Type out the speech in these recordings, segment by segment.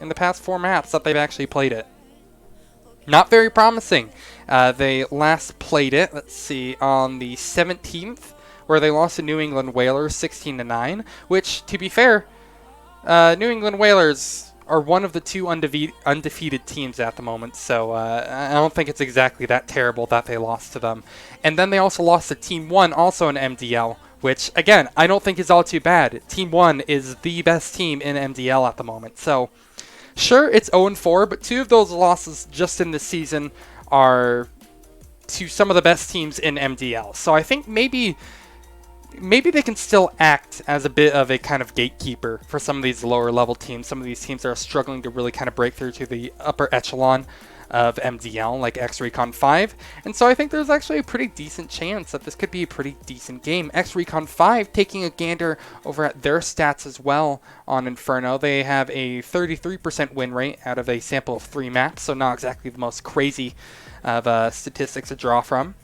in the past 4 maps that they've actually played it. Not very promising. They last played it, let's see, on the 17th, where they lost to New England Whalers 16-9, which, to be fair, New England Whalers are one of the 2 undefeated teams at the moment, so I don't think it's exactly that terrible that they lost to them. And then they also lost to Team 1, also in MDL, which, again, I don't think is all too bad. Team 1 is the best team in MDL at the moment, so sure, it's 0-4, but 2 of those losses just in this season are to some of the best teams in MDL. So I think maybe they can still act as a bit of a kind of gatekeeper for some of these lower level teams, some of these teams that are struggling to really kind of break through to the upper echelon of MDL, like ex-Recon 5. And so I think there's actually a pretty decent chance that this could be a pretty decent game. ex-Recon 5 taking a gander over at their stats as well on Inferno. They have a 33% win rate out of a sample of 3 maps, so not exactly the most crazy of statistics to draw from.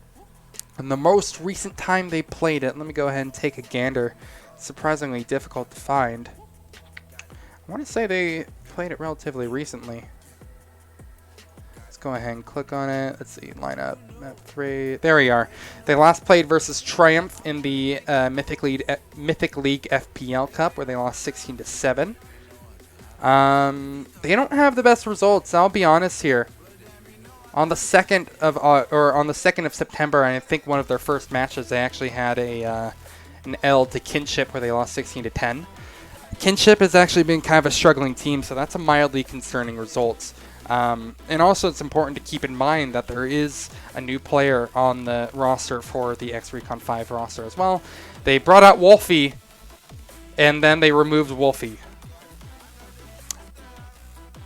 And the most recent time they played it, let me go ahead and take a gander. Surprisingly difficult to find. I want to say they played it relatively recently. Let's go ahead and click on it. Let's see, lineup, map 3. There we are. They last played versus Triumph in the Mythic League FPL Cup, where they lost 16-7. They don't have the best results, I'll be honest here. On the 2nd of September, I think one of their first matches, they actually had an L to Kinship where they lost 16-10. Kinship has actually been kind of a struggling team, so that's a mildly concerning result. And also, it's important to keep in mind that there is a new player on the roster for the ex-Recon 5 roster as well. They brought out Wolfie, and then they removed Wolfie.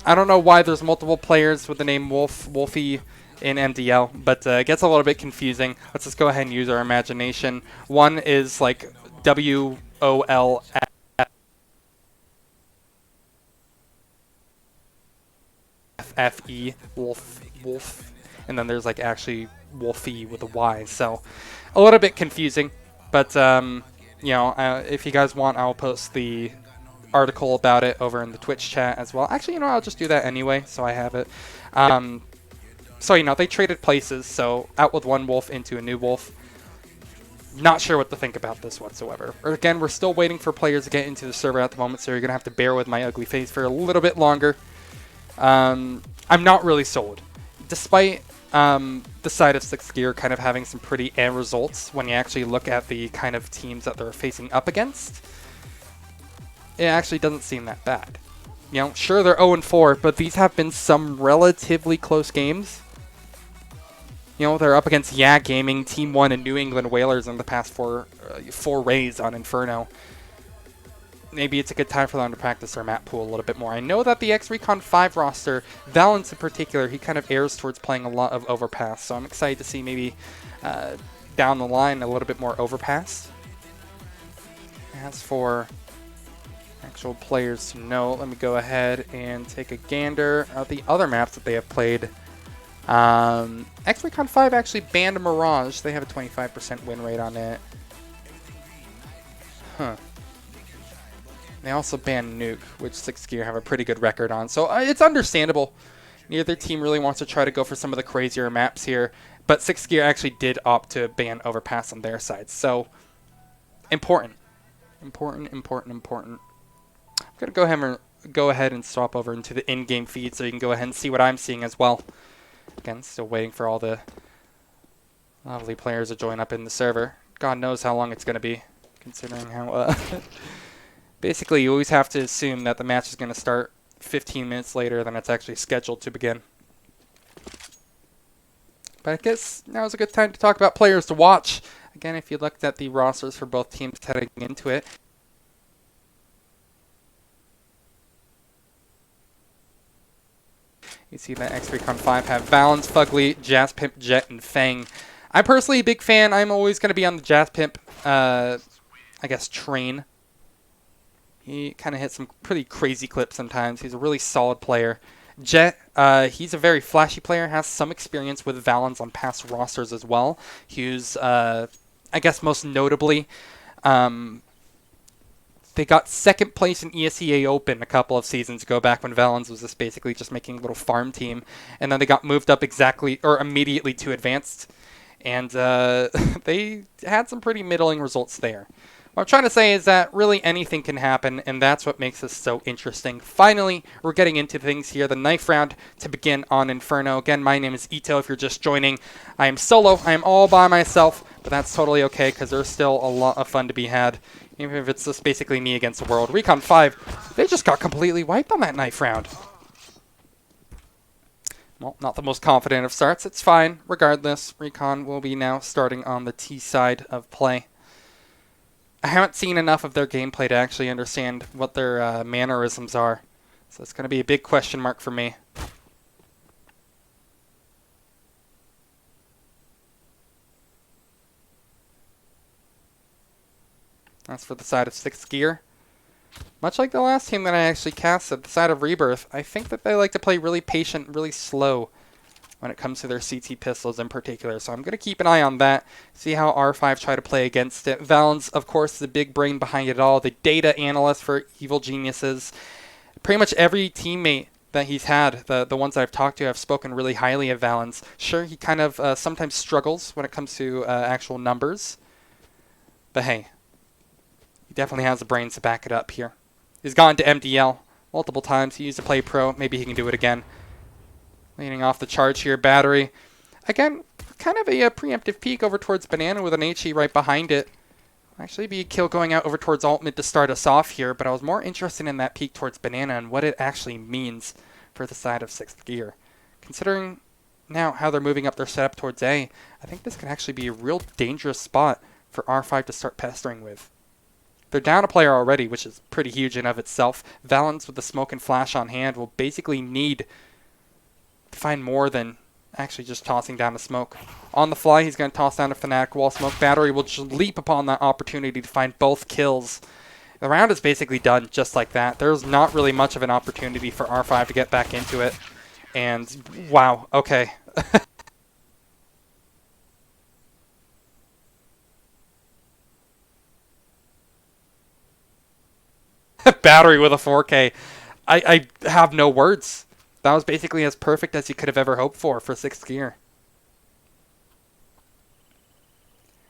I don't know why there's multiple players with the name Wolfie in MDL, but it gets a little bit confusing. Let's just go ahead and use our imagination. One is like WOLFFE, Wolf, and then there's like actually Wolfie with a Y. So a little bit confusing, but you know, if you guys want, I'll post the article about it over in the Twitch chat as well. Actually, you know, I'll just do that anyway, so I have it. So, you know, they traded places, so out with one wolf into a new wolf. Not sure what to think about this whatsoever. Again, we're still waiting for players to get into the server at the moment, so you're going to have to bear with my ugly face for a little bit longer. I'm not really sold. Despite the side of CsGo kind of having some pretty results when you actually look at the kind of teams that they're facing up against, it actually doesn't seem that bad. You know, sure, they're 0-4, but these have been some relatively close games. You know, they're up against Gaming, Team 1, and New England Whalers in the past four rays on Inferno. Maybe it's a good time for them to practice their map pool a little bit more. I know that the ex-Recon 5 roster, Valence in particular, he kind of errs towards playing a lot of Overpass, so I'm excited to see maybe down the line a little bit more Overpass. As for actual players to know, let me go ahead and take a gander at the other maps that they have played. ex-Recon 5 actually banned Mirage. They have a 25% win rate on it. Huh. They also banned Nuke, which CsGo have a pretty good record on. So it's understandable. Neither team really wants to try to go for some of the crazier maps here. But CsGo actually did opt to ban Overpass on their side. So, important. Important. I'm going to go ahead and swap over into the in-game feed so you can go ahead and see what I'm seeing as well. Again, still waiting for all the lovely players to join up in the server. God knows how long it's going to be, considering how... Basically, you always have to assume that the match is going to start 15 minutes later than it's actually scheduled to begin. But I guess now is a good time to talk about players to watch. Again, if you looked at the rosters for both teams heading into it, you see that ex-Recon 5 have Valence, Fugly, Jazzpimp, Jet, and Fang. I'm personally a big fan. I'm always going to be on the Jazzpimp, I guess, train. He kind of hits some pretty crazy clips sometimes. He's a really solid player. Jet, he's a very flashy player, has some experience with Valence on past rosters as well. He was, I guess most notably, the They got second place in ESEA Open a couple of seasons ago, back when Valens was just basically just making a little farm team. And then they got moved up immediately to advanced. And they had some pretty middling results there. What I'm trying to say is that really anything can happen, and that's what makes this so interesting. Finally, we're getting into things here. The knife round to begin on Inferno. Again, my name is Ito if you're just joining. I am solo. I am all by myself, but that's totally okay because there's still a lot of fun to be had, even if it's just basically me against the world. Recon 5, they just got completely wiped on that knife round. Well, not the most confident of starts. It's fine. Regardless, Recon will be now starting on the T side of play. I haven't seen enough of their gameplay to actually understand what their mannerisms are. So it's going to be a big question mark for me. That's for the side of 6th Gear. Much like the last team that I actually casted, the side of Rebirth, I think that they like to play really patient, really slow when it comes to their CT pistols in particular. So I'm going to keep an eye on that, see how R5 try to play against it. Valens, of course, is the big brain behind it all, the data analyst for Evil Geniuses. Pretty much every teammate that he's had, the ones that I've talked to, have spoken really highly of Valens. Sure, he kind of sometimes struggles when it comes to actual numbers, but hey, he definitely has the brains to back it up here. He's gone to MDL multiple times. He used to play pro. Maybe he can do it again. Leaning off the charge here, battery. Again, kind of a preemptive peek over towards Banana with an HE right behind it. Actually be a kill going out over towards alt mid to start us off here, but I was more interested in that peek towards Banana and what it actually means for the side of 6th Gear. Considering now how they're moving up their setup towards A, I think this could actually be a real dangerous spot for R5 to start pestering with. They're down a player already, which is pretty huge in of itself. Valens with the smoke and flash on hand will basically need to find more than actually just tossing down the smoke. On the fly, he's going to toss down a Fnatic wall smoke. Battery will just leap upon that opportunity to find both kills. The round is basically done just like that. There's not really much of an opportunity for R5 to get back into it. And wow, okay. Battery with a 4K. I have no words. That was basically as perfect as you could have ever hoped for 6th Gear.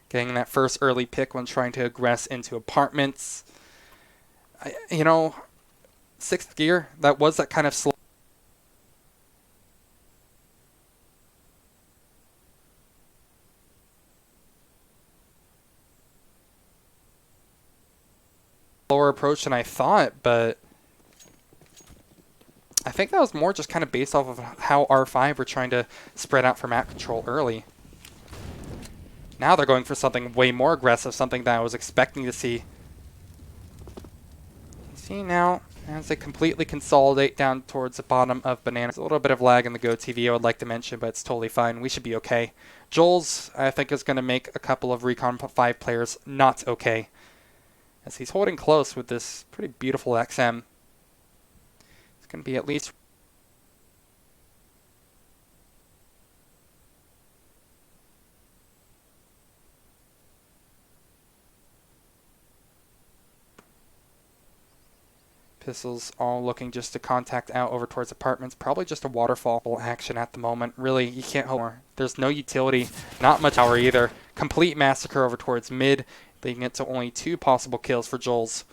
Getting that first early pick when trying to aggress into apartments. You know, 6th Gear, that was that kind of slow. Slower approach than I thought, but I think that was more just kind of based off of how R5 were trying to spread out for map control early. Now they're going for something way more aggressive, something that I was expecting to see. See now, as they completely consolidate down towards the bottom of Banana. There's a little bit of lag in the Go TV I would like to mention, but it's totally fine. We should be okay. Joel's, I think, is going to make a couple of Recon 5 players not okay, as he's holding close with this pretty beautiful XM. It's going to be at least... Pistols all looking just to contact out over towards apartments. Probably just a waterfall action at the moment. Really, you can't hope more. There's no utility, not much power either. Complete massacre over towards mid, leading it to only 2 possible kills for Joel's.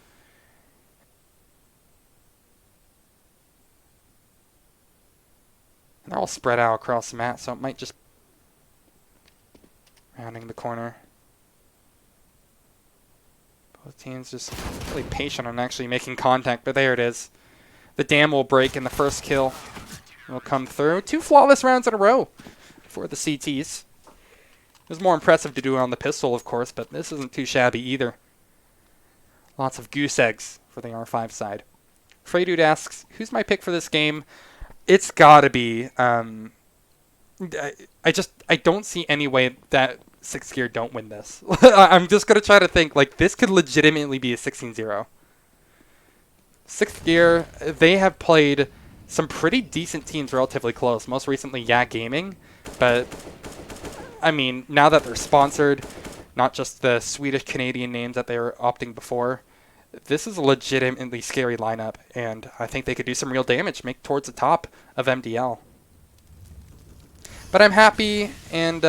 And they're all spread out across the map, so it might just... Rounding the corner. Both teams just really patient on actually making contact, but there it is. The dam will break and the first kill will come through. 2 flawless rounds in a row for the CTs. It was more impressive to do it on the pistol, of course, but this isn't too shabby either. Lots of goose eggs for the R5 side. Freydude asks, who's my pick for this game? It's gotta be... I don't see any way that 6th Gear don't win this. I'm just going to try to think, like, this could legitimately be a 16-0. 6th Gear, they have played some pretty decent teams relatively close. Most recently, Yeah Gaming. But, I mean, now that they're sponsored, not just the Swedish-Canadian names that they were opting before, this is a legitimately scary lineup, and I think they could do some real damage, make towards the top of MDL. But I'm happy and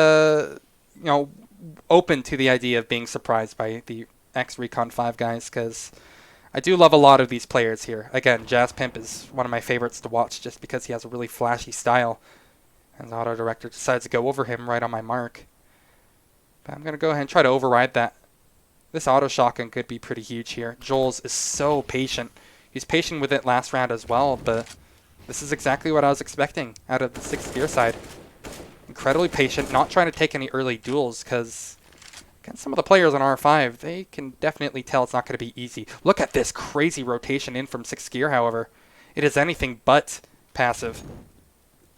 open to the idea of being surprised by the ex-Recon 5 guys, because I do love a lot of these players here. Again, Jazz Pimp is one of my favorites to watch just because he has a really flashy style, and the auto director decides to go over him right on my mark. But I'm going to go ahead and try to override that. This auto shotgun could be pretty huge here. Joel's is so patient. He's patient with it last round as well, but this is exactly what I was expecting out of the 6th gear side. Incredibly patient, not trying to take any early duels, because against some of the players on R5, they can definitely tell it's not going to be easy. Look at this crazy rotation in from 6th gear, however. It is anything but passive.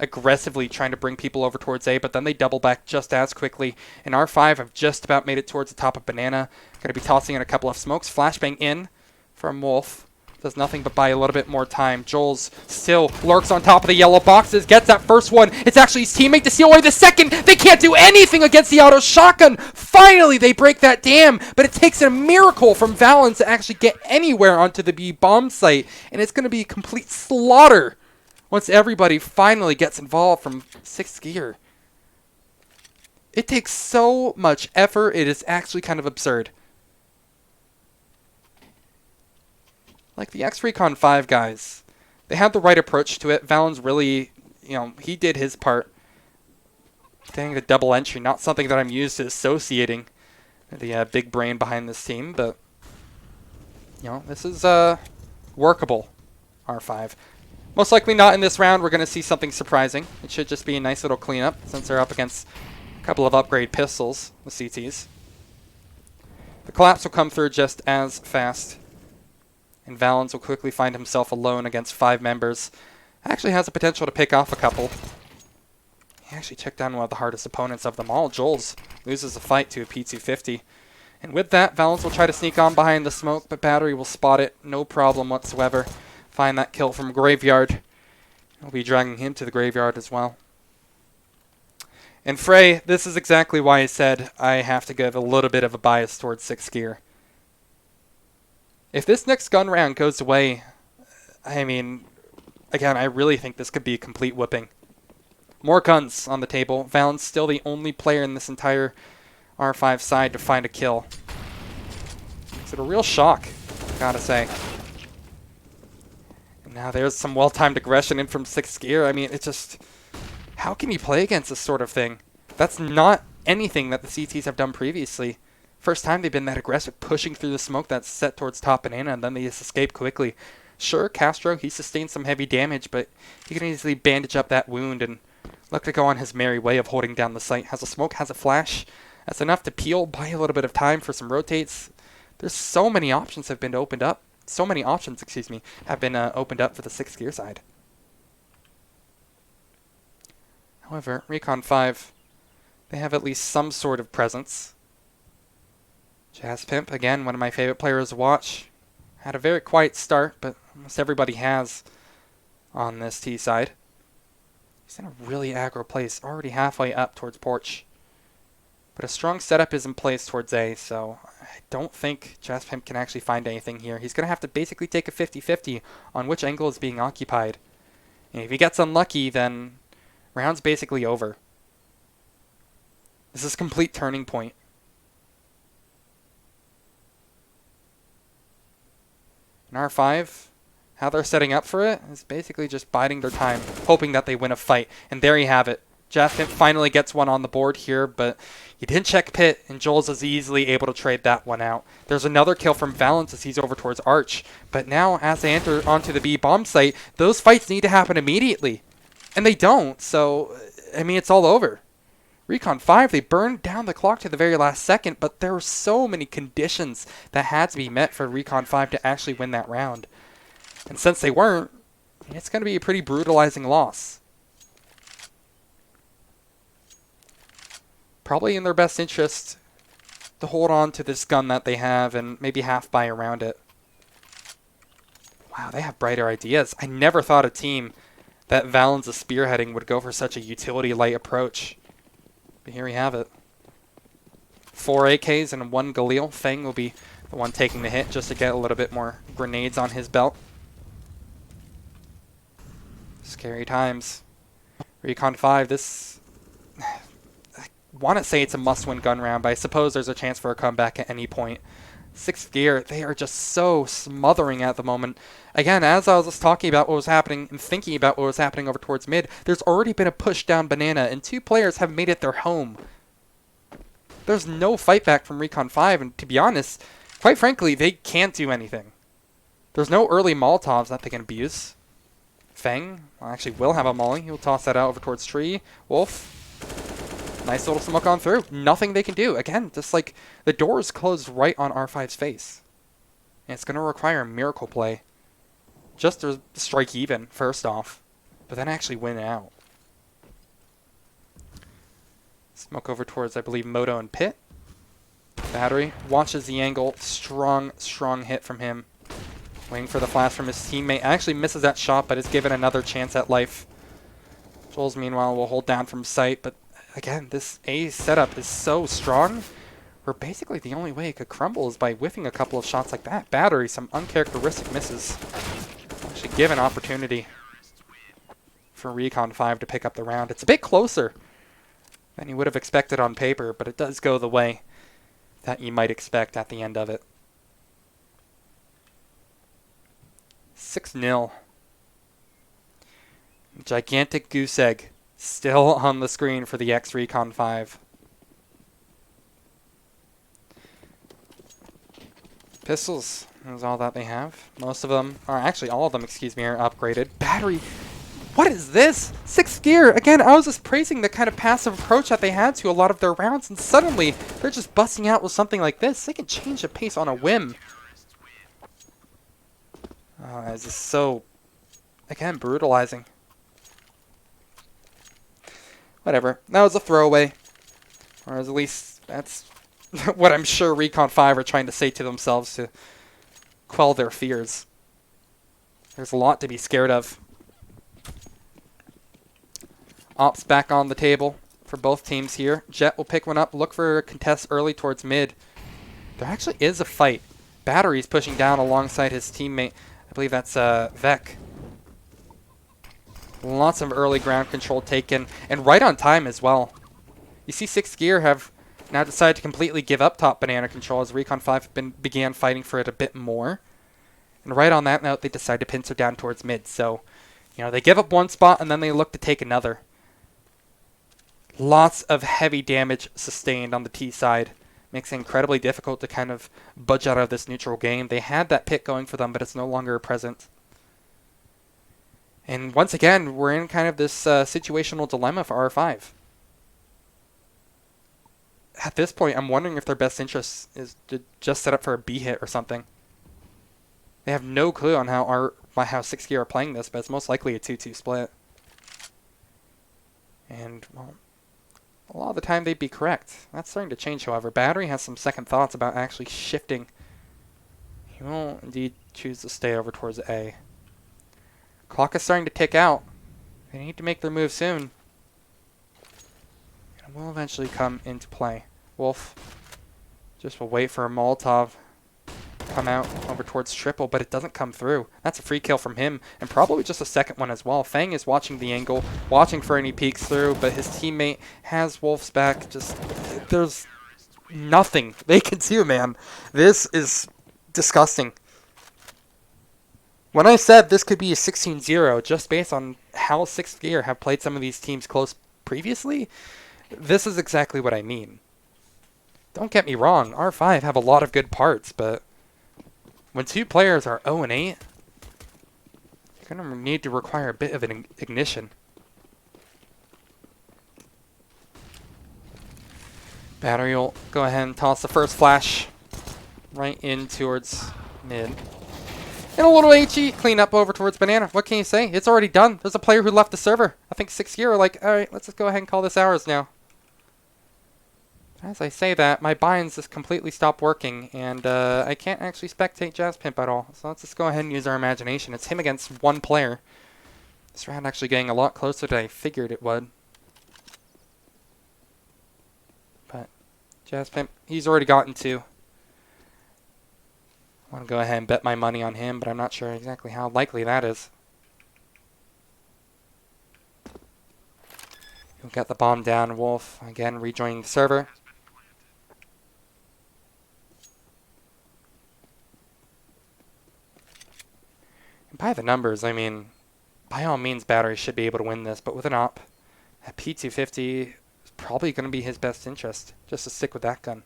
Aggressively trying to bring people over towards A, but then they double back just as quickly. And R5 have just about made it towards the top of Banana. Going to be tossing in a couple of smokes. Flashbang in from Wolf. Does nothing but buy a little bit more time. Joel's still lurks on top of the yellow boxes. Gets that first one. It's actually his teammate to steal away the second. They can't do anything against the auto shotgun. Finally, they break that dam. But it takes a miracle from Valens to actually get anywhere onto the B bomb site. And it's going to be a complete slaughter once everybody finally gets involved from 6th gear. It takes so much effort, it is actually kind of absurd. Like the ex-Recon 5 guys, they had the right approach to it. Valens really, he did his part. Getting the double entry, not something that I'm used to associating the big brain behind this team, but, this is workable, R5. Most likely not in this round. We're going to see something surprising. It should just be a nice little cleanup since they're up against a couple of upgrade pistols with CTs. The collapse will come through just as fast, and Valens will quickly find himself alone against 5 members. Actually has the potential to pick off a couple. He actually took down one of the hardest opponents of them all. Joel's loses the fight to a P250. And with that, Valens will try to sneak on behind the smoke, but Battery will spot it. No problem whatsoever. Find that kill from Graveyard. We'll be dragging him to the Graveyard as well. And Frey, this is exactly why I said I have to give a little bit of a bias towards 6th gear. If this next gun round goes away, I mean, again, I really think this could be a complete whipping. More guns on the table. Valens still the only player in this entire R5 side to find a kill. Makes it a real shock, gotta say. Now there's some well-timed aggression in from 6th gear. I mean, it's just, how can you play against this sort of thing? That's not anything that the CTs have done previously. First time they've been that aggressive, pushing through the smoke that's set towards top Banana, and then they just escape quickly. Sure, Castro, he sustained some heavy damage, but he can easily bandage up that wound and look to go on his merry way of holding down the site. Has a smoke, has a flash. That's enough to peel, buy a little bit of time for some rotates. There's so many options have been opened up. So many options, have been opened up for the 6th gear side. However, Recon 5, they have at least some sort of presence. Jazz Pimp, again, one of my favorite players to watch. Had a very quiet start, but almost everybody has on this T side. He's in a really aggro place, already halfway up towards Porch. But a strong setup is in place towards A, so I don't think Jazz Pimp can actually find anything here. He's going to have to basically take a 50-50 on which angle is being occupied. And if he gets unlucky, then round's basically over. This is a complete turning point. In R5, how they're setting up for it is basically just biding their time, hoping that they win a fight. And there you have it. Jazz Pimp finally gets one on the board here, but he didn't check pit, and Joel's is easily able to trade that one out. There's another kill from Valens as he's over towards Arch. But now, as they enter onto the B bomb site, those fights need to happen immediately. And they don't, so, I mean, it's all over. Recon 5, they burned down the clock to the very last second, but there were so many conditions that had to be met for Recon 5 to actually win that round. And since they weren't, it's going to be a pretty brutalizing loss. Probably in their best interest to hold on to this gun that they have and maybe half buy around it. Wow, they have brighter ideas. I never thought a team that Valens is spearheading would go for such a utility-light approach. But here we have it. 4 AKs and 1 Galil. Feng will be The one taking the hit just to get a little bit more grenades on his belt. Scary times. Recon 5, this... I want to say it's a must-win gun round, but I suppose there's a chance for a comeback at any point. 6th gear, they are just so smothering at the moment. Again, as I was just talking about what was happening and thinking about what was happening over towards mid, there's already been a push down banana, and 2 players have made it their home. There's no fight back from Recon 5, and to be honest, quite frankly, they can't do anything. There's no early Molotovs that they can abuse. Feng, well, actually will have a molly. He'll toss that out over towards tree. Wolf. Nice little smoke on through. Nothing they can do. Again, just like the door is closed right on R5's face. And it's going to require a miracle play. Just to strike even, first off. But then actually win out. Smoke over towards, I believe, Moto and Pit. Battery. Watches the angle. Strong, strong hit from him. Waiting for the flash from his teammate. Actually misses that shot, but is given another chance at life. Jules, meanwhile, will hold down from sight. But again, this A setup is so strong, where basically the only way it could crumble is by whiffing a couple of shots like that. Battery, some uncharacteristic misses. Actually give an opportunity for Recon 5 to pick up the round. It's a bit closer than you would have expected on paper, but it does go the way that you might expect at the end of it. 6-0. Gigantic goose egg still on the screen for the ex-Recon 5. Pistols is all that they have. Most of them, or actually all of them, excuse me, are upgraded. Battery. What is this? 6th gear. Again, I was just praising the kind of passive approach that they had to a lot of their rounds, and suddenly they're just busting out with something like this. They can change the pace on a whim. Oh, this is so, again, brutalizing. Whatever. That was a throwaway. Or at least that's what I'm sure Recon 5 are trying to say to themselves to quell their fears. There's a lot to be scared of. Ops back on the table for both teams here. Jet will pick one up, look for a contest early towards mid. There actually is a fight. Battery's pushing down alongside his teammate. I believe that's Vec. Lots of early ground control taken, and right on time as well. You see 6th gear have now decided to completely give up top banana control as Recon 5 began fighting for it a bit more. And right on that note, they decide to pincer down towards mid. So, you know, they give up one spot and then they look to take another. Lots of heavy damage sustained on the T side. Makes it incredibly difficult to kind of budge out of this neutral game. They had that pit going for them, but it's no longer present. And once again, we're in kind of this situational dilemma for R5. At this point, I'm wondering if their best interest is to just set up for a B hit or something. They have no clue on how 6th gear are playing this, but it's most likely a 2-2 split. And, well, a lot of the time they'd be correct. That's starting to change, however. Battery has some second thoughts about actually shifting. He will indeed choose to stay over towards A. Clock is starting to tick out. They need to make their move soon. And it will eventually come into play. Wolf just will wait for a Molotov to come out over towards triple, but it doesn't come through. That's a free kill from him, and probably just a second one as well. Feng is watching the angle, watching for any peeks through, but his teammate has Wolf's back. Just, there's nothing they can do, man. This is disgusting. When I said this could be a 16-0, just based on how 6th gear have played some of these teams close previously, this is exactly what I mean. Don't get me wrong, R5 have a lot of good parts, but when 2 players are 0-8, you're going to need to require a bit of an ignition. Battery will go ahead and toss the first flash right in towards mid. And a little HE clean up over towards banana. What can you say? It's already done. There's a player who left the server. I think 6th gear are like, alright, let's just go ahead and call this ours now. As I say that, my binds just completely stopped working, and I can't actually spectate JazzPimp at all. So let's just go ahead and use our imagination. It's him against 1 player. This round actually getting a lot closer than I figured it would. But JazzPimp, he's already gotten 2. I want to go ahead and bet my money on him, but I'm not sure exactly how likely that is. He'll get the bomb down. Wolf, again, rejoining the server. And by the numbers, I mean, by all means, Battery should be able to win this, but with an op, at P250 is probably going to be his best interest, just to stick with that gun.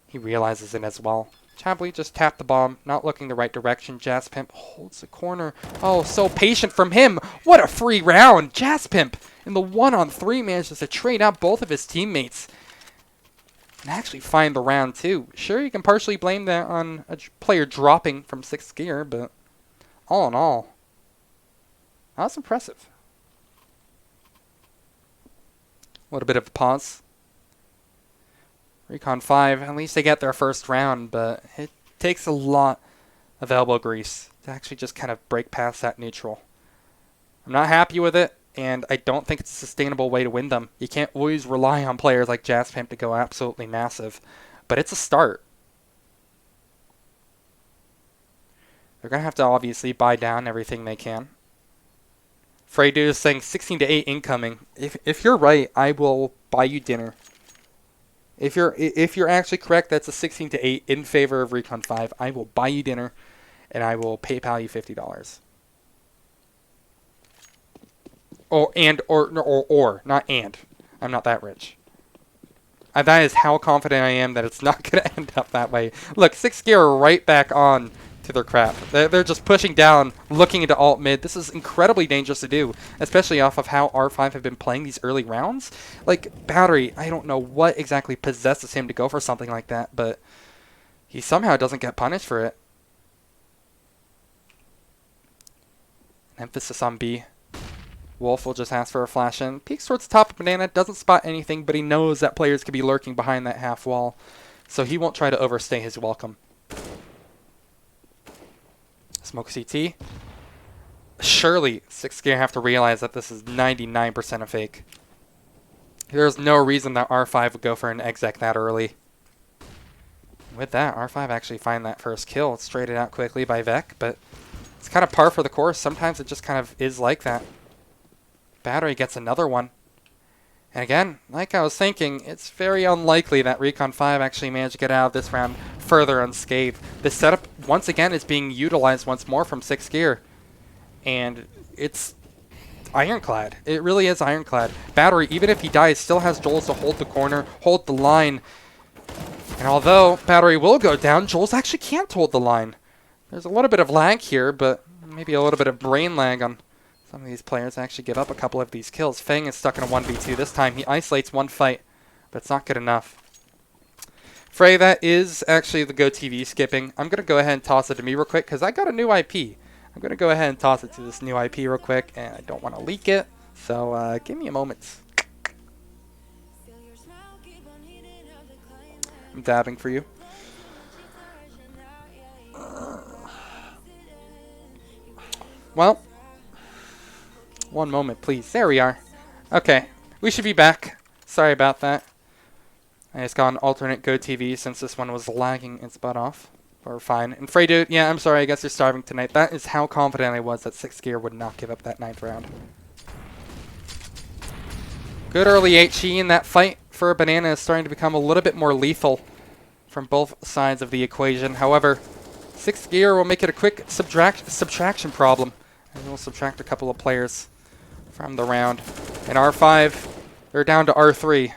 He realizes it as well. Chablis just tapped the bomb, not looking the right direction. Jaspimp holds the corner. Oh, so patient from him. What a free round. Jaspimp in the 1-on-3 manages to trade out both of his teammates and actually find the round too. Sure, you can partially blame that on a player dropping from 6th gear, but all in all, that was impressive. A little bit of a pause. Recon 5, at least they get their first round, but it takes a lot of elbow grease to actually just kind of break past that neutral. I'm not happy with it, and I don't think it's a sustainable way to win them. You can't always rely on players like Jaspimp to go absolutely massive, but it's a start. They're going to have to obviously buy down everything they can. Freydu is saying 16-8 incoming. If you're right, I will buy you dinner. If you're actually correct, that's a 16-8 in favor of Recon 5. I will buy you dinner, and I will PayPal you $50. Or not and. I'm not that rich. That is how confident I am that it's not going to end up that way. Look, 6th gear are right back on to their crap. They're just pushing down, looking into alt mid. This is incredibly dangerous to do, especially off of how R5 have been playing these early rounds. Like, Battery, I don't know what exactly possesses him to go for something like that, but he somehow doesn't get punished for it. Emphasis on B. Wolf will just ask for a flash in. Peeks towards the top of Banana, doesn't spot anything, but he knows that players could be lurking behind that half wall, so he won't try to overstay his welcome. Smoke CT. Surely 6th gear have to realize that this is 99% a fake. There's no reason that R5 would go for an exec that early. With that, R5 actually find that first kill. It's traded out quickly by Vec, but it's kind of par for the course. Sometimes it just kind of is like that. Battery gets another one. And again, like I was thinking, it's very unlikely that Recon 5 actually managed to get out of this round further unscathed. This setup, once again, is being utilized once more from 6th gear. And it's ironclad. It really is ironclad. Battery, even if he dies, still has Joel's to hold the corner, hold the line. And although Battery will go down, Joel's actually can't hold the line. There's a little bit of lag here, but maybe a little bit of brain lag on some of these players. Actually give up a couple of these kills. Feng is stuck in a 1v2 this time. He isolates one fight, but it's not good enough. Frey, that is actually the Go TV skipping. I'm going to go ahead and toss it to me real quick because I got a new IP. I'm going to go ahead and toss it to this new IP real quick, and I don't want to leak it, so give me a moment. I'm dabbing for you. Well, one moment, please. There we are. Okay, we should be back. Sorry about that. I just got an alternate Go TV since this one was lagging its butt off. We're fine. And Frey Dude, yeah, I'm sorry, I guess you're starving tonight. That is how confident I was that 6th gear would not give up that 9th round. Good early HE in that fight for a Banana is starting to become a little bit more lethal from both sides of the equation. However, 6th gear will make it a quick subtraction problem. And we'll subtract a couple of players from the round. And R5, they're down to R3.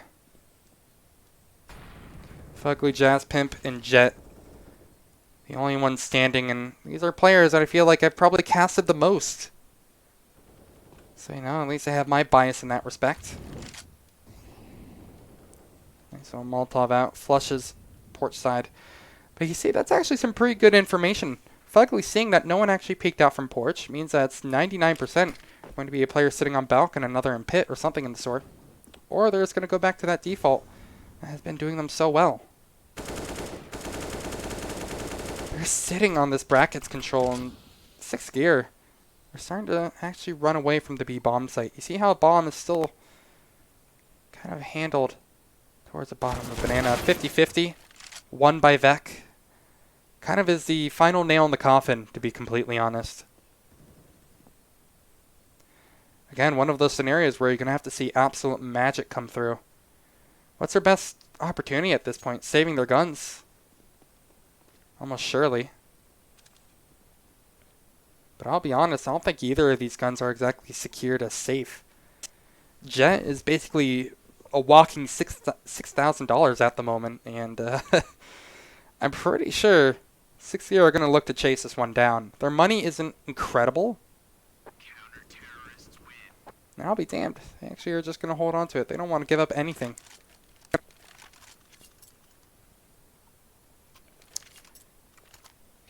Fugly, Jaspimp, and Jet. The only ones standing, and these are players that I feel like I've probably casted the most. So, you know, at least I have my bias in that respect. Okay, so Molotov out, flushes porch side. But you see, that's actually some pretty good information. Fugly seeing that no one actually peeked out from porch means that it's 99% going to be a player sitting on balcony and another in pit or something in the sort. Or they're just going to go back to that default that has been doing them so well. They're sitting on this brackets control in 6th gear. They're starting to actually run away from the B bomb site. You see how bomb is still kind of handled towards the bottom of Banana. 50-50. Won by Vec. kind of is the final nail in the coffin, to be completely honest. Again, one of those scenarios where you're going to have to see absolute magic come through. What's their best opportunity at this point? Saving their guns. Almost surely. But I'll be honest, I don't think either of these guns are exactly secured as safe. Jet is basically a walking $6,000 at the moment, and I'm pretty sure CsGo are going to look to chase this one down. Their money isn't incredible. I'll be damned. They actually are just going to hold on to it. They don't want to give up anything.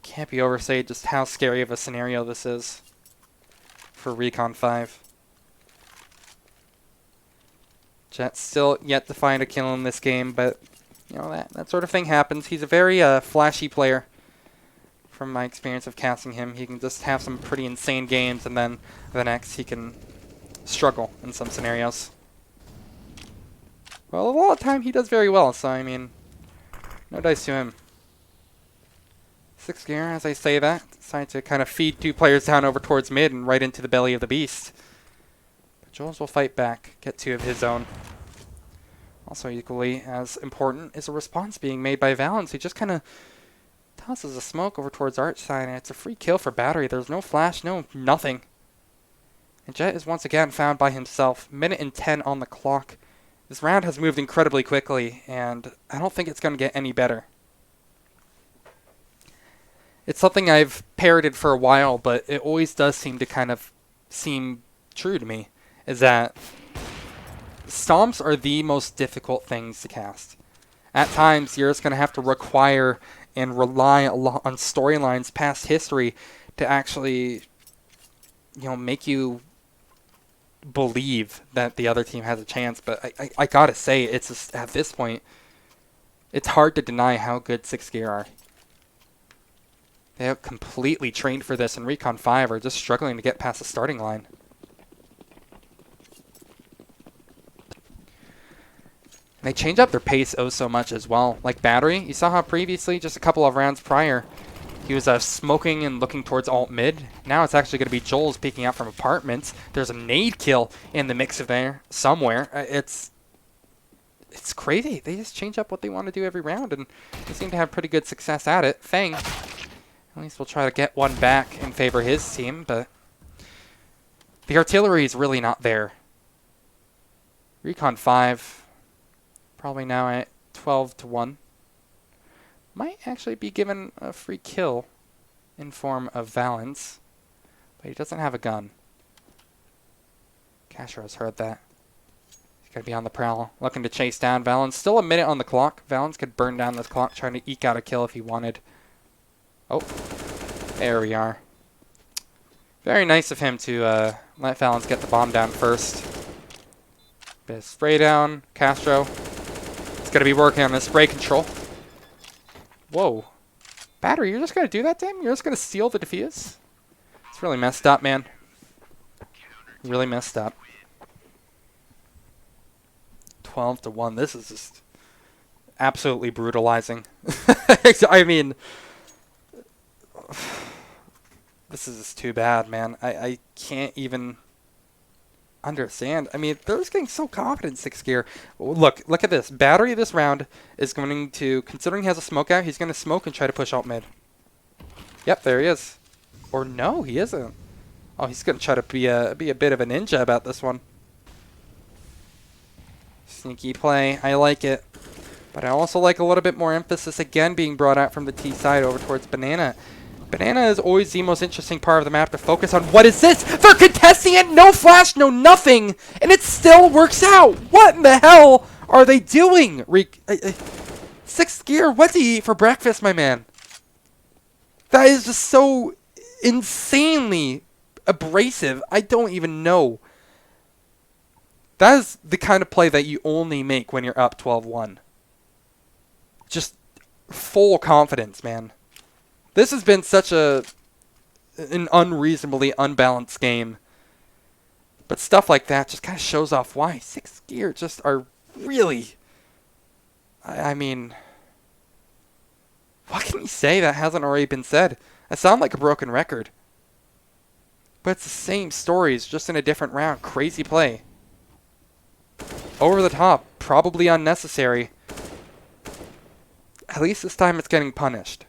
Can't be overstated just how scary of a scenario this is for Recon 5. Jet's still yet to find a kill in this game, but you know, that sort of thing happens. He's a very flashy player. From my experience of casting him, he can just have some pretty insane games, and then the next he can struggle in some scenarios. Well, a lot of the time he does very well, so I mean, no dice to him. CsGo, as I say that, decided to kind of feed two players down over towards mid and right into the belly of the beast. But Jules will fight back, get two of his own. Also equally as important is a response being made by Valens, who just kind of tosses a smoke over towards Arch side, and it's a free kill for Battery. There's no flash, no nothing. And Jet is once again found by himself. Minute and 10 on the clock. This round has moved incredibly quickly, and I don't think it's going to get any better. It's something I've parroted for a while, but it always does seem to kind of seem true to me, is that stomps are the most difficult things to cast. At times, you're just going to have to require and rely a lot on storylines past history to actually, you know, make you believe that the other team has a chance. But I gotta say, it's just, at this point, it's hard to deny how good CsGo are. They are completely trained for this, and Recon 5 are just struggling to get past the starting line. They change up their pace oh so much as well. Like Battery, you saw how previously, just a couple of rounds prior, he was smoking and looking towards alt mid. Now it's actually going to be Joel's peeking out from apartments. There's a nade kill in the mix of there somewhere. It's crazy. They just change up what they want to do every round, and they seem to have pretty good success at it. Fang, at least we'll try to get one back in favor of his team, but the artillery is really not there. Recon 5, probably now at 12-1. Might actually be given a free kill in form of Valens, but he doesn't have a gun. Castro's heard that. He's going to be on the prowl, looking to chase down Valens. Still a minute on the clock. Valens could burn down this clock, trying to eke out a kill if he wanted. Oh, there we are. Very nice of him to let Valens get the bomb down first. Bit of spray down. Castro is going to be working on his spray control. Whoa. Battery, you're just going to do that to him? You're just going to steal the defuse? It's really messed up, man. Really messed up. 12-1. This is just absolutely brutalizing. I mean, this is just too bad, man. I can't even understand. I mean, they're just getting so confident in CsGo. Look at this. Battery this round is going to, considering he has a smoke out, he's going to smoke and try to push alt mid. Yep, there he is. Or no, he isn't. Oh, he's going to try to be a bit of a ninja about this one. Sneaky play. I like it. But I also like a little bit more emphasis again being brought out from the T side over towards Banana. Banana is always the most interesting part of the map to focus on. What is this? They're contesting it! No flash, no nothing! And it still works out! What in the hell are they doing? CsGo, what do you eat for breakfast, my man? That is just so insanely abrasive. I don't even know. That is the kind of play that you only make when you're up 12-1. Just full confidence, man. This has been such an unreasonably unbalanced game. But stuff like that just kind of shows off why CsGo just are really... I mean... What can you say that hasn't already been said? I sound like a broken record. But it's the same stories, just in a different round. Crazy play. Over the top. Probably unnecessary. At least this time it's getting punished.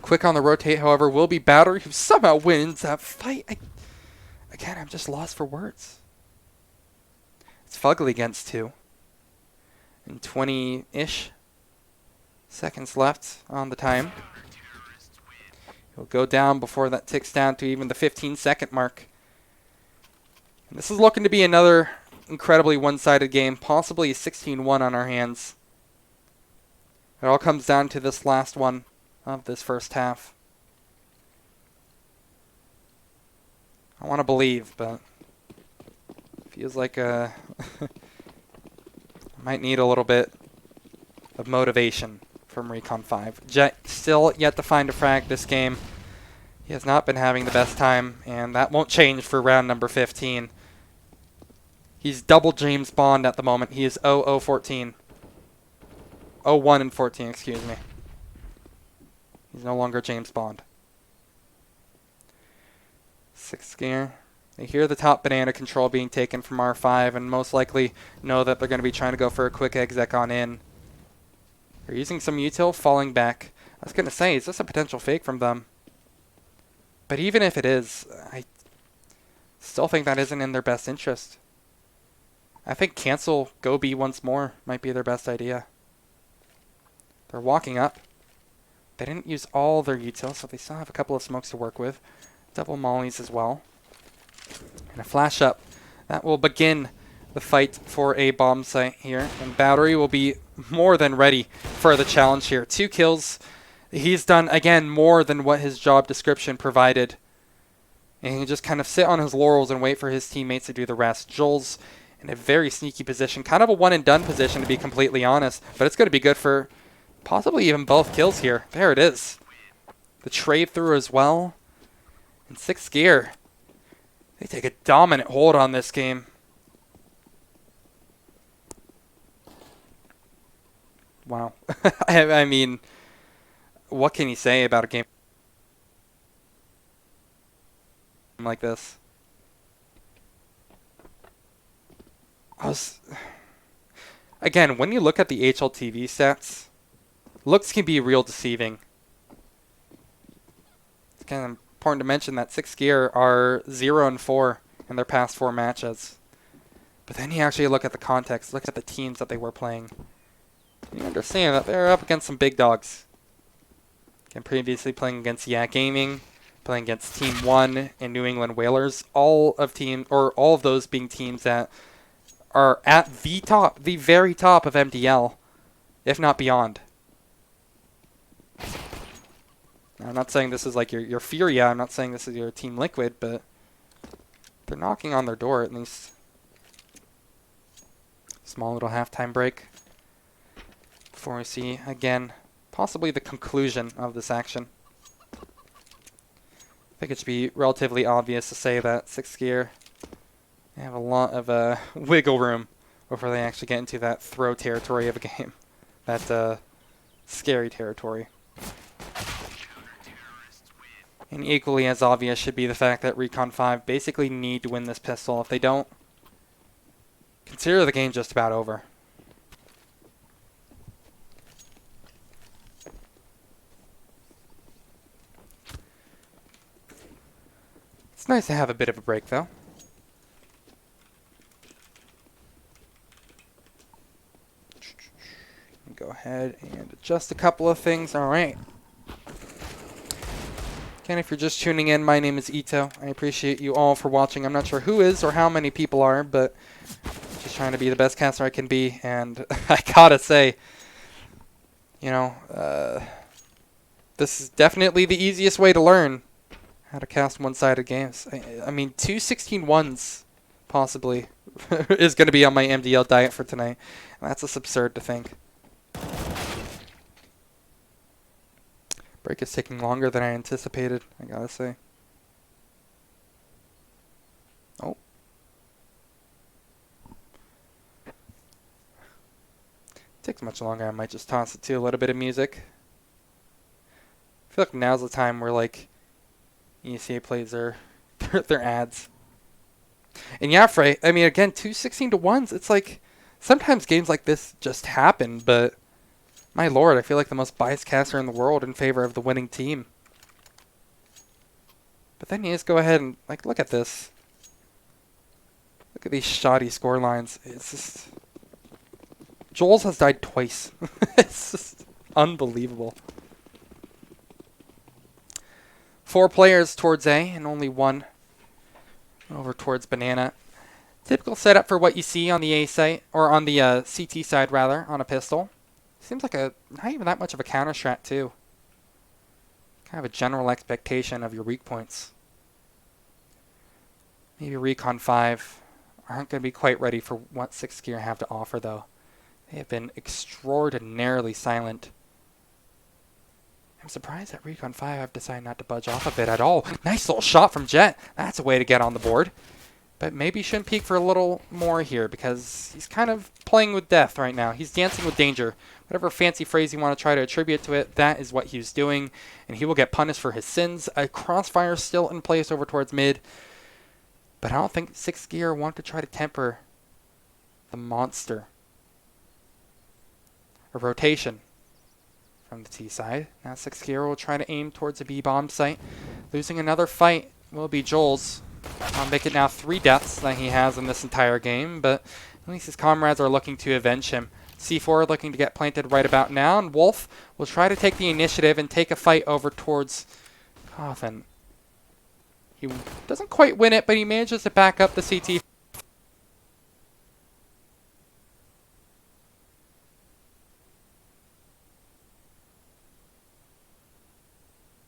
Quick on the rotate, however, will be Battery, who somehow wins that fight. Again, I'm just lost for words. It's Fugly against 2. And 20-ish seconds left on the time. He'll go down before that ticks down to even the 15-second mark. And this is looking to be another incredibly one-sided game, possibly a 16-1 on our hands. It all comes down to this last one of this first half. I want to believe, but feels like I might need a little bit of motivation from Recon 5. Jet still yet to find a frag this game. He has not been having the best time, and that won't change for round number 15. He's double James Bond at the moment. He is 0-0-14. 0-1 and 14, excuse me. He's no longer James Bond. 6th gear. They hear the top banana control being taken from R5 and most likely know that they're going to be trying to go for a quick ex-Recon in. They're using some util, falling back. I was going to say, is this a potential fake from them? But even if it is, I still think that isn't in their best interest. I think cancel, go B once more might be their best idea. They're walking up. They didn't use all their util, so they still have a couple of smokes to work with. Double mollies as well. And a flash up. That will begin the fight for a bomb site here. And Battery will be more than ready for the challenge here. 2 kills. He's done, again, more than what his job description provided. And he can just kind of sit on his laurels and wait for his teammates to do the rest. Joel's in a very sneaky position. Kind of a one-and-done position, to be completely honest. But it's going to be good for possibly even both kills here. There it is. The trade through as well. In 6th gear. They take a dominant hold on this game. Wow. I mean, what can you say about a game like this? Again, when you look at the HLTV stats, looks can be real deceiving. It's kind of important to mention that 6th gear are 0-4 in their past 4 matches. But then you actually look at the context, look at the teams that they were playing. You understand that they're up against some big dogs. And previously playing against Yak Gaming, playing against Team 1 and New England Whalers, all of those being teams that are at the top, the very top of MDL, if not beyond. Now, I'm not saying this is like your Furia, I'm not saying this is your Team Liquid, but they're knocking on their door at least. Small little halftime break before we see, again, possibly the conclusion of this action. I think it should be relatively obvious to say that 6th gear, they have a lot of wiggle room before they actually get into that throw territory of a game. That scary territory. And equally as obvious should be the fact that Recon 5 basically need to win this pistol. If they don't, consider the game just about over. It's nice to have a bit of a break, though. Go ahead and adjust a couple of things. All right. Again, if you're just tuning in, my name is Ito. I appreciate you all for watching. I'm not sure who is or how many people are, but just trying to be the best caster I can be. And I gotta say, you know, this is definitely the easiest way to learn how to cast one-sided games. I mean, 2 16-1s possibly is going to be on my MDL diet for tonight. And that's just absurd to think. Break is taking longer than I anticipated, I gotta say. Oh. Takes much longer, I might just toss it to a little bit of music. I feel like now's the time where like ESEA plays their ads. And yeah, Frey, I mean, again, 2 16-1s. It's like sometimes games like this just happen, but my lord, I feel like the most biased caster in the world in favor of the winning team. But then you just go ahead and like look at this. Look at these shoddy score lines. It's just Joel's has died twice. It's just unbelievable. 4 players towards A and only 1 over towards Banana. Typical setup for what you see on the A site, or on the CT side rather, on a pistol. Seems like not even that much of a counter strat too. Kind of a general expectation of your weak points. Maybe Recon 5 aren't going to be quite ready for what CsGo have to offer though. They have been extraordinarily silent. I'm surprised that Recon 5 have decided not to budge off a bit at all. Nice little shot from Jet. That's a way to get on the board. But maybe he shouldn't peek for a little more here because he's kind of playing with death right now. He's dancing with danger. Whatever fancy phrase you want to try to attribute to it, that is what he's doing. And he will get punished for his sins. A crossfire still in place over towards mid. But I don't think CsGo want to try to temper the monster. A rotation from the T side. Now CsGo will try to aim towards a B bomb site. Losing another fight will be Joel's. I'll make it now 3 deaths that he has in this entire game, but at least his comrades are looking to avenge him. C4 looking to get planted right about now, and Wolf will try to take the initiative and take a fight over towards Coffin. He doesn't quite win it, but he manages to back up the CT.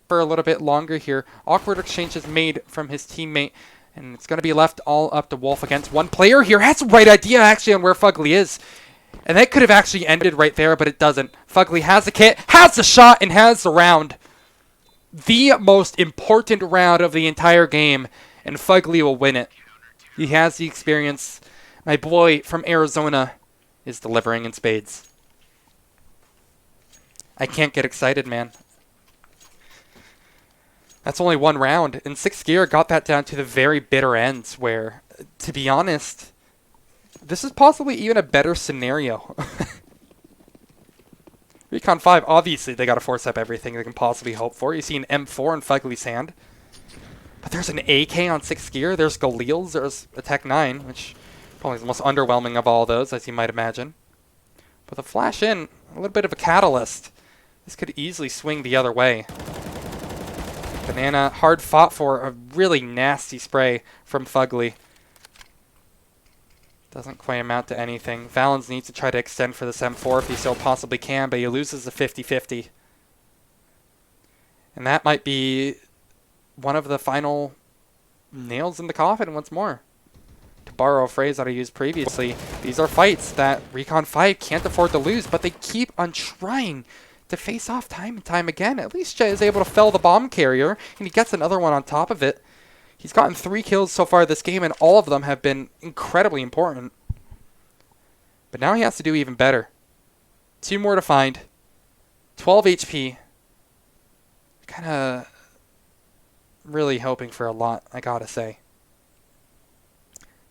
For a little bit longer here. Awkward exchange is made from his teammate, and it's going to be left all up to Wolf against 1 player here. That's the right idea actually on where Fugly is. And that could have actually ended right there, but it doesn't. Fugly has the kit, has the shot, and has the round. The most important round of the entire game, and Fugly will win it. He has the experience. My boy from Arizona is delivering in spades. I can't get excited, man. That's only 1 round, and CsGo got that down to the very bitter ends where, to be honest, this is possibly even a better scenario. Recon 5, obviously they got to force up everything they can possibly hope for. You see an M4 in Fugly's hand. But there's an AK on CsGo, there's Galil's, there's a Tech 9, which probably is the most underwhelming of all those, as you might imagine. But the flash in, a little bit of a catalyst. This could easily swing the other way. Banana hard fought for a really nasty spray from Fugly. Doesn't quite amount to anything. Valens needs to try to extend for this M4 if he still possibly can, but he loses the 50-50. And that might be one of the final nails in the coffin once more. To borrow a phrase that I used previously, these are fights that Recon 5 can't afford to lose, but they keep on trying to face off time and time again. At least Jet is able to fell the bomb carrier, and he gets another one on top of it. He's gotten 3 kills so far this game, and all of them have been incredibly important. But now he has to do even better. 2 more to find. 12 HP. Kind of really hoping for a lot, I gotta say.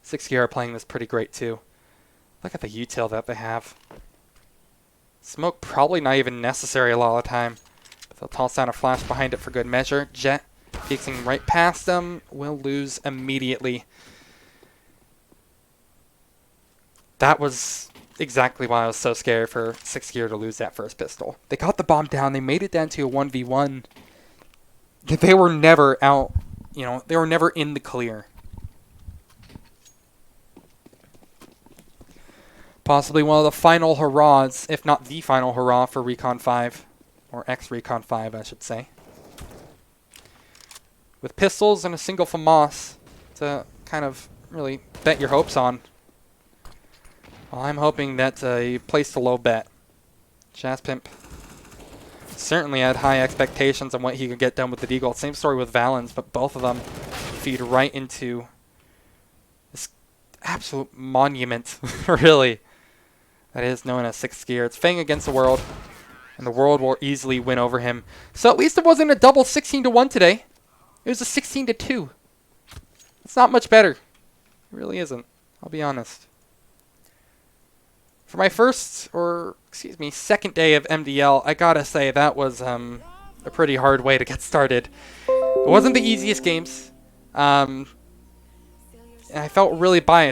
CsGo are playing this pretty great too. Look at the util that they have. Smoke probably not even necessary a lot of the time. But they'll toss down a flash behind it for good measure. Jet peeking right past them. Will lose immediately. That was exactly why I was so scared for CsGo to lose that first pistol. They got the bomb down. They made it down to a 1v1. They were never out, you know, they were never in the clear. Possibly one of the final hurrahs, if not the final hurrah for Recon 5. Or ex-Recon 5, I should say. With pistols and a single FAMAS to kind of really bet your hopes on. Well, I'm hoping that you placed a low bet. Jaspimp certainly had high expectations on what he could get done with the Deagle. Same story with Valens, but both of them feed right into this absolute monument, really, that is known as CsGo. It's Fang against the world. and the world will easily win over him. So at least it wasn't a double 16-1 today. It was a 16-2. It's not much better. It really isn't. I'll be honest. For my second day of MDL, I gotta say that was a pretty hard way to get started. It wasn't the easiest games. And I felt really biased